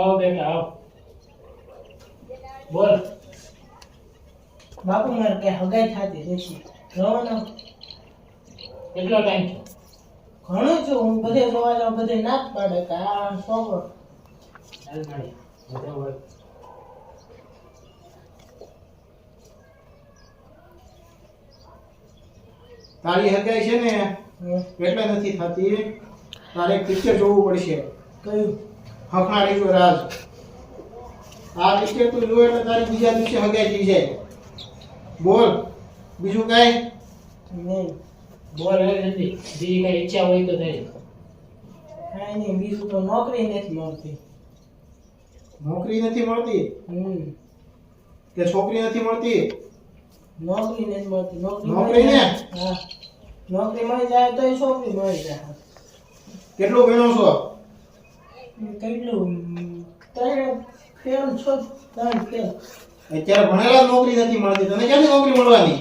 આવો બેટા આવો બોલ બાપુ મારે કે હગાઈ થાતી રહેશે રવાનો કેટલો ટાઈમ છે ઘણો છું હું બધે જોવા જાઉં બધે ના જ પાડે કે આ છોકરો ચાલ મારી બરાબર તારી હગાઈ છે ને એટલે નથી થતી તારે પિક્ચર જોવું પડશે કયું હફણા જો રાજ આ પિક્ચર તું જો એટલે તારી બીજા દિવસે હગાઈ થઈ જાય બોલ બીજું કાંઈ નહીં બોલ હવે નથી બીજી કઈ ઈચ્છા હોય તો થઈ કાંઈ નહીં બીજું તો નોકરી નથી મળતી નોકરી નથી મળતી કે છોકરી નથી મળતી નોકરી નથી મળતી નોકરી મળી ને? જાય. હા નોકરી મળી જાય તો છોકરી મળી જાય કેટલું ભણો છો કેટલું ત્રણ ફેલ છો ત્રણ ફેલ અત્યારે ભણેલા જ નોકરી નથી મળતી તને ક્યાંથી નોકરી મળવાની